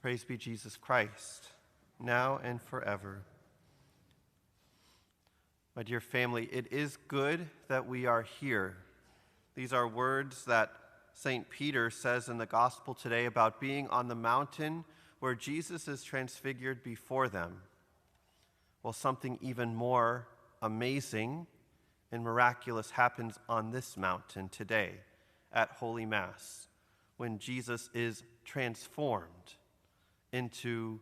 Praise be Jesus Christ, now and forever. My dear family, it is good that we are here. These are words that St. Peter says in the gospel today about being on the mountain where Jesus is transfigured before them. Well, something even more amazing and miraculous happens on this mountain today at Holy Mass, when Jesus is transformed into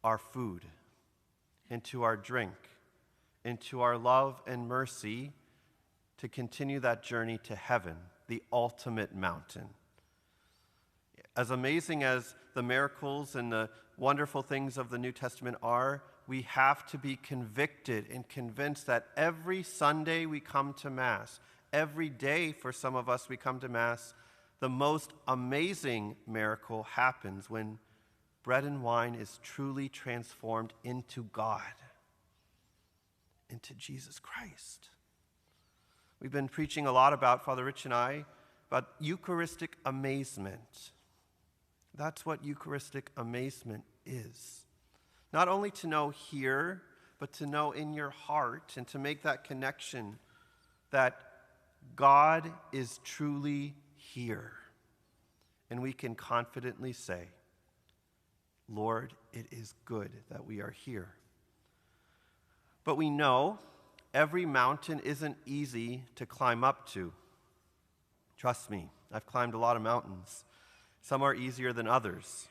our food, into our drink, into our love and mercy to continue that journey to heaven, the ultimate mountain. As amazing as the miracles and the wonderful things of the New Testament are, we have to be convicted and convinced that every Sunday we come to Mass, every day for some of us we come to Mass, the most amazing miracle happens when bread and wine is truly transformed into God, into Jesus Christ. We've been preaching a lot about, Father Rich and I, about Eucharistic amazement. That's what Eucharistic amazement is. Not only to know here, but to know in your heart and to make that connection that God is truly here. And we can confidently say, Lord, it is good that we are here. But we know every mountain isn't easy to climb up to. Trust me, I've climbed a lot of mountains. Some are easier than others.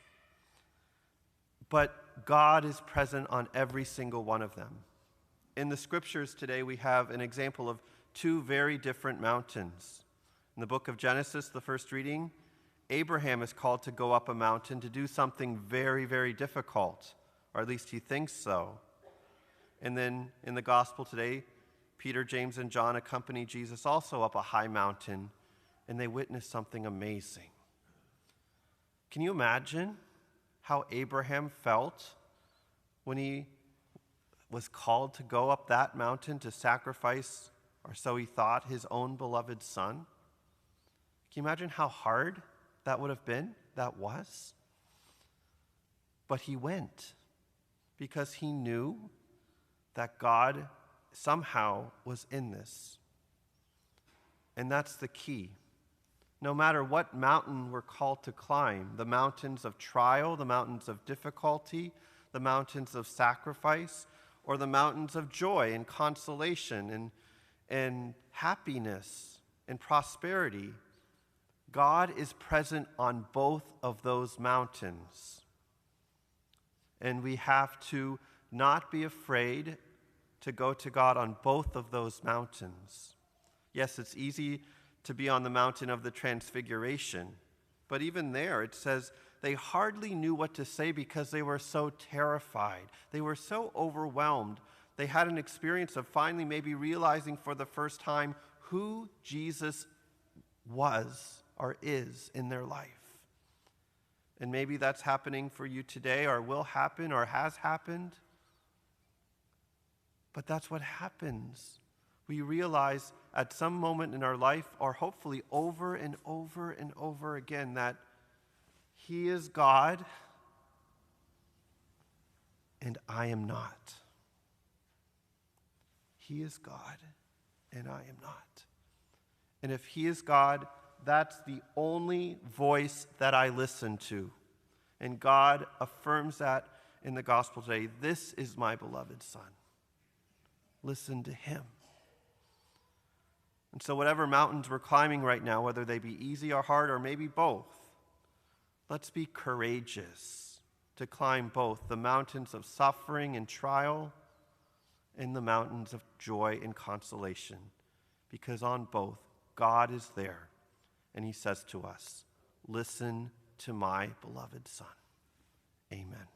But God is present on every single one of them. In the scriptures today, we have an example of two very different mountains. In the book of Genesis, the first reading, Abraham is called to go up a mountain to do something very, very difficult, or at least he thinks so. And then in the gospel today, Peter, James, and John accompany Jesus also up a high mountain, and they witness something amazing. Can you imagine how Abraham felt when he was called to go up that mountain to sacrifice, or so he thought, his own beloved son? Can you imagine how hard that would have been? That was. But he went because he knew that God somehow was in this. And that's the key. No matter what mountain we're called to climb, the mountains of trial, the mountains of difficulty, the mountains of sacrifice, or the mountains of joy and consolation and happiness and prosperity, God is present on both of those mountains. And we have to not be afraid to go to God on both of those mountains. Yes, it's easy to be on the mountain of the Transfiguration, but even there it says they hardly knew what to say because they were so terrified. They were so overwhelmed. They had an experience of finally maybe realizing for the first time who Jesus was or is in their life. And maybe that's happening for you today, or will happen, or has happened. But that's what happens. We realize at some moment in our life, or hopefully over and over and over again, that He is God and I am not. He is God and I am not. And if He is God, that's the only voice that I listen to. And God affirms that in the gospel today. This is my beloved Son. Listen to Him. And so whatever mountains we're climbing right now, whether they be easy or hard or maybe both, let's be courageous to climb both the mountains of suffering and trial and the mountains of joy and consolation. Because on both, God is there. And He says to us, listen to my beloved Son. Amen.